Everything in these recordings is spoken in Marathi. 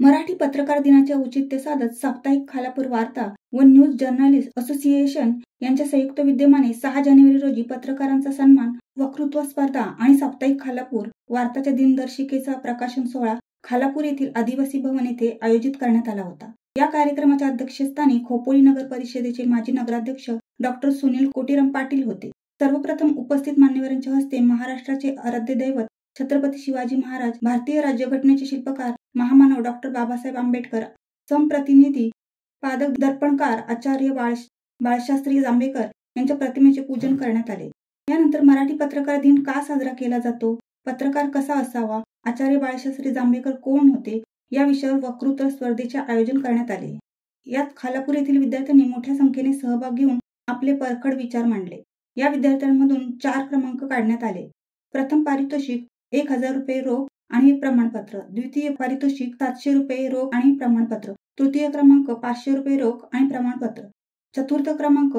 मराठी पत्रकार दिनाचे औचित्य साधत साप्ताहिक खालापूर वार्ता व न्यूज जर्नलिस्ट असोसिएशन यांच्या संयुक्त विद्यमाने 6 जानेवारी रोजी पत्रकारांचा सन्मान, वक्तृत्व स्पर्धा आणि साप्ताहिक खालापूर वार्ताच्या दिनदर्शिकेचा प्रकाशन सोहळा खालापूर येथील आदिवासी भवन येथे आयोजित करण्यात आला होता। या कार्यक्रमाच्या अध्यक्षस्थानी खोपोली नगर परिषदेचे माजी नगराध्यक्ष डॉक्टर सुनील कोटीराम पाटील होते। सर्वप्रथम उपस्थित मान्यवरांच्या हस्ते महाराष्ट्राचे आराध्य दैवत छत्रपती शिवाजी महाराज, भारतीय राज्यघटनेचे शिल्पकार महामानव डॉक्टर बाबासाहेब आंबेडकर, संप्रतिनिधी पादक दर्पणकार आचार्य बाळशास्त्री जांभेकर यांच्या प्रतिमेचे पूजन करण्यात आले। यानंतर मराठी पत्रकार दिन का साजरा केला जातो, पत्रकार कसा असावा, आचार्य बाळशास्त्री जांभेकर कोण होते या विषयावर वक्तृत्व स्पर्धेचे आयोजन करण्यात आले। यात खालापूर येथील विद्यार्थ्यांनी मोठ्या संख्येने सहभाग घेऊन आपले परखड विचार मांडले। या विद्यार्थ्यांमधून 4 क्रमांक काढण्यात आले। प्रथम पारितोषिक 1000 रुपये रोख आणि प्रमाणपत्र, द्वितीय पारितोषिक 700 रुपये रोख आणि प्रमाणपत्र, तृतीय क्रमांक 500 रुपये रोख आणि प्रमाणपत्र, चतुर्थ क्रमांक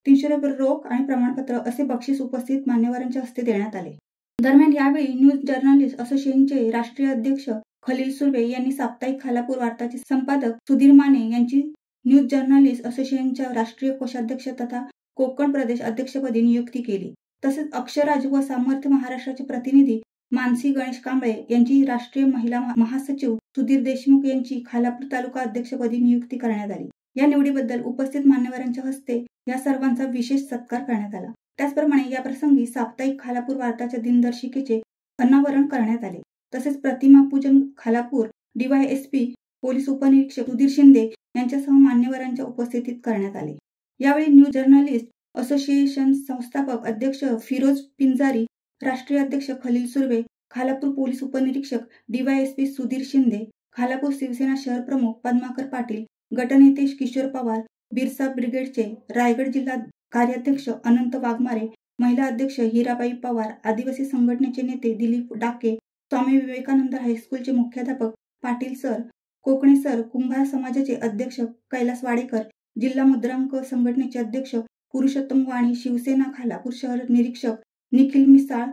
300 रुपये रोख आणि प्रमाणपत्र असे बक्षीस उपस्थित मान्यवरांच्या हस्ते देण्यात आले। दरम्यान यावेळी न्यूज जर्नलिस्ट असोसिएशनचे राष्ट्रीय अध्यक्ष खलील सुर्वे यांनी साप्ताहिक खालापूर वार्ताचे संपादक सुधीर माने यांची न्यूज जर्नलिस्ट असोसिएशनच्या राष्ट्रीय कोषाध्यक्ष तथा कोकण प्रदेश अध्यक्षपदी नियुक्ती केली। तसेच अक्षराज व सामर्थ्य महाराष्ट्राचे प्रतिनिधी मानसी गणेश कांबळे यांची राष्ट्रीय महिला महासचिव सुधीर देशमुख यांची खालापूर तालुका अध्यक्षपदी नियुक्ती करण्यात आली। या निवडीबद्दल उपस्थित मान्यवरांच्या हस्ते या सर्वांचा विशेष सत्कार करण्यात आला। त्याचप्रमाणे या प्रसंगी साप्ताहिक खालापूर वार्ताच्या दिनदर्शिकेचे अनावरण करण्यात आले। तसेच प्रतिमा पूजन खालापूर DYSP पोलीस उपनिरीक्षक सुधीर शिंदे यांच्यासह मान्यवरांच्या उपस्थितीत करण्यात आले। यावेळी न्यूज जर्नलिस्ट असोसिएशन संस्थापक अध्यक्ष फिरोज पिंजारी, राष्ट्रीय अध्यक्ष खलील सुर्वे, खालापूर पोलीस उपनिरीक्षक DYSP सुधीर शिंदे, खालापूर शिवसेना शहर प्रमुख पद्माकर पाटील, गटनेते किशोर पवार, बिरसा ब्रिगेडचे रायगड जिल्हा कार्याध्यक्ष अनंत वाघमारे, महिला अध्यक्ष हिराबाई पवार, आदिवासी संघटनेचे नेते दिलीप डाके, स्वामी विवेकानंद हायस्कूलचे मुख्याध्यापक पाटील सर, कोकणे सर, कुंभार समाजाचे अध्यक्ष कैलास वाडेकर, जिल्हा मुद्रांक संघटनेचे अध्यक्ष पुरुषोत्तम वाणी, शिवसेना खालापूर शहर निरीक्षक निखिल मिसाळ,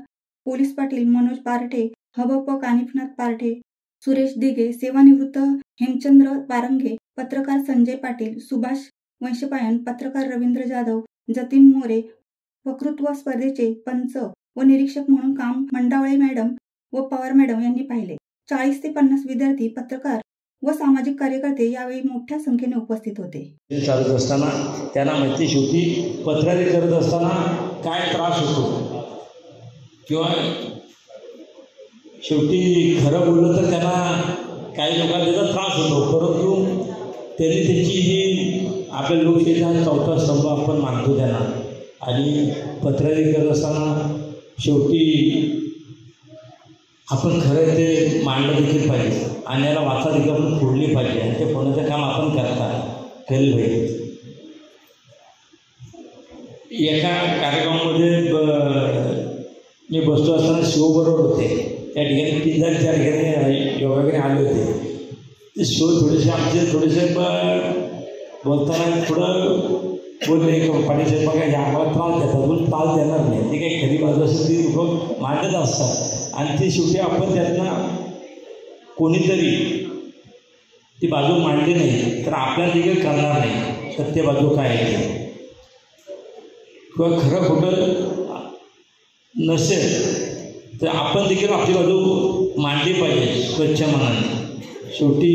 पोलीस पाटील मनोज पारठे, हबप कानिफनाथ पारठे, सुरेश दिघे, सेवानिवृत्त हेमचंद्र पारंगे, पत्रकार संजय पाटील, सुभाष वंशपायन, पत्रकार रवींद्र जाधव, जतीन मोरे, वक्तृत्व स्पर्धेचे पंच व निरीक्षक म्हणून काम मंडावळे मॅडम व पवार मॅडम यांनी पाहिले। 40 ते 50 विद्यार्थी, पत्रकार व सामाजिक कार्यकर्ते यावेळी मोठ्या संख्येने उपस्थित होते। चालत असताना त्यांना माहिती शेवटी पत्रकारी करत असताना काय त्रास होतो किंवा शेवटी खरं बोललं तर त्यांना काही लोकांना त्याचा त्रास होतो, परंतु त्यांनी त्याची जी आपल्या लोकशाहीचा 4था स्तंभ आपण मानतो त्यांना, आणि पत्रकारी करत असताना शेवटी आपण खरं ते मांडलं देखील पाहिजे आणि याला वाचा देखील आपण फोडली पाहिजे, आणि ते फोडण्याचं काम आपण केलं पाहिजे। एका कार्यक्रमामध्ये मी बसतो असताना शिवबरोबर होते, त्या ठिकाणी 3 त्या ठिकाणी योगाकडे आले होते। ते शिव थोडेसे आमचे थोडेसे बोलताना थोडं बोलले पाटील बघा आम्हाला त्रास देतात, पण त्रास देणार नाही, ते काही खरी बाजू असेल ती लोक मांडत असतात, आणि ते शेवटी आपण त्यांना कोणीतरी ती बाजू मांडली नाही तर आपल्याला देखील करणार नाही सत्य बाजू काय आहे किंवा खरं खोटं नसेल तर आपण देखील आपली बाजू मांडली पाहिजे स्वच्छ मनाने। शेवटी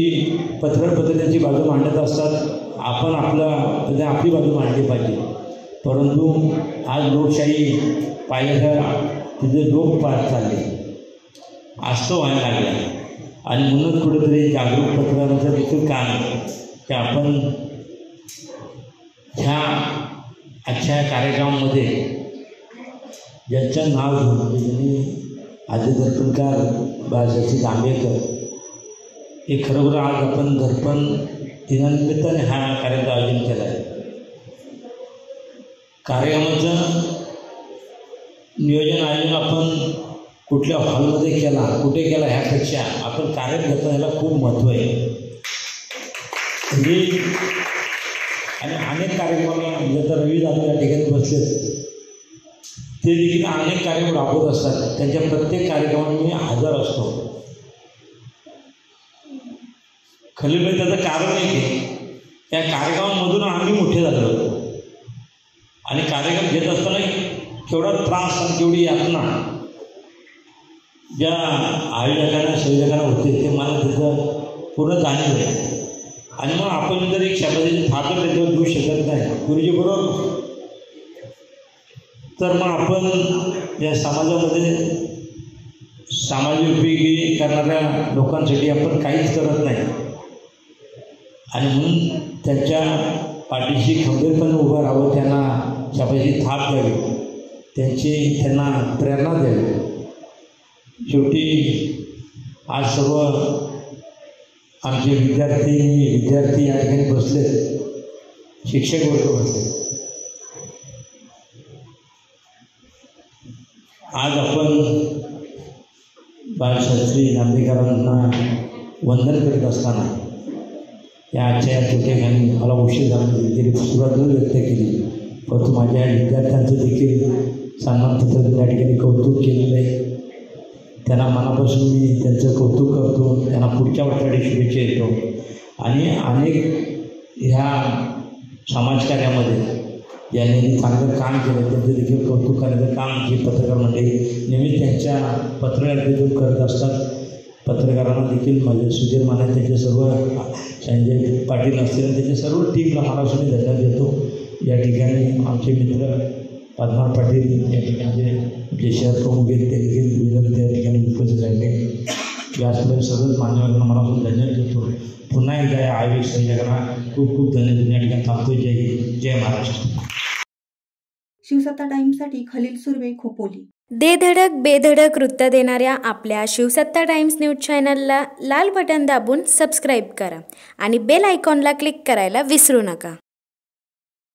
पत्रकारांची बाजू मांडत असतात, आपण आपली बाजू मांडली पाहिजे, परंतु आज लोकशाही पाहिलं तिथे लोक पार चालले असं व्हायला लागलं, आणि म्हणून कुठेतरी जागरूक पत्रकारांचं देखील काम की आपण ह्या आजच्या कार्यक्रमामध्ये ज्यांचं नाव घेऊन म्हणजे ज्यांनी आधी दर्पणकार बाळशास्त्री जांभेकर हे खरोखर आज आपण दर्पण दिनानिमित्ताने हा कार्यक्रम आयोजन केला आहे। कार्यक्रमाचं नियोजन आयोजन आपण कुठल्या हॉलमध्ये केला, कुठे केला ह्यापेक्षा आपण कार्यक्रम घेतो याला खूप महत्त्व आहे। आणि अनेक कार्यक्रमाला म्हणजे आता रवी जाधव या ठिकाणी बसले, ते देखील अनेक कार्यक्रम राबवत असतात, त्यांच्या प्रत्येक कार्यक्रमात मी हजर असतो। खलीलभाई त्याचं कारण आहे की या कार्यक्रमामधून आम्ही मोठे झालो आणि कार्यक्रम घेत असताना केवढा त्रास आणि केवढी यातना ज्या आयोजकांना संयोजकांना होते ते मला त्याचं पूर्ण जाणीव आहे. आणि मग आपण जर एक शब्दाची थाप त्याच्यावर देऊ शकत नाही गुरुजी बरोबर, तर मग आपण या समाजामध्ये सामाजिक उपयोगी करणाऱ्या लोकांसाठी आपण काहीच करत नाही. आणि म्हणून त्यांच्या पाठीशी खंबीरपणे उभं राहावं, त्यांना शब्दाची थाप द्यावी, त्यांना प्रेरणा द्यावी. शेवटी आज सर्व आमचे विद्यार्थी या ठिकाणी बसले, शिक्षक वर्ग बसले. आज आपण बाळशास्त्री जांभेकरांना वंदन करीत असताना या आजच्या या ठिकाणी मला उशीर झाला तरी सुरुवात व्यक्त केली, परंतु माझ्या विद्यार्थ्यांचं देखील सन्मानपत्र या ठिकाणी कौतुक केलेलं आहे. त्यांना मनापासून मी त्यांचं कौतुक करतो, त्यांना पुढच्या वर्षासाठी शुभेच्छा देतो. आणि अनेक ह्या समाजकार्यामध्ये ज्यांनी चांगलं काम केलं त्यांचं देखील कौतुक करण्याचं काम जे पत्रकार मंडळी नेहमी त्यांच्या पत्रकारितेतून करत असतात. पत्रकारांना देखील माझे सुधीर माने त्याचे सर्व संजय पाटील असतील त्याच्या सर्व टीमला मनापासून मी धन्यवाद देतो. या ठिकाणी आमचे मित्र पद्मनाभ पाटील या ठिकाणी जे शहर प्रमुख आहेत ते देखील विविध त्या ठिकाणी उपस्थित राहिले. याचमुळे सर्वच मान्यवरांना मनापासून धन्यवाद देतो. पुन्हा एकदा या आयोजक संयोजकांना खूप खूप धन्यवाद. या ठिकाणी थांबतो. जय महाराष्ट्र. शिवसत्ता टाइम्ससाठी खलील सुर्वे, खोपोली. दे धडक बेधडक वृत्त देणाऱ्या आपल्या शिवसत्ता टाइम्स न्यूज चॅनलला लाल बटन दाबून सबस्क्राईब करा आणि बेल आयकॉनला क्लिक करायला विसरू नका.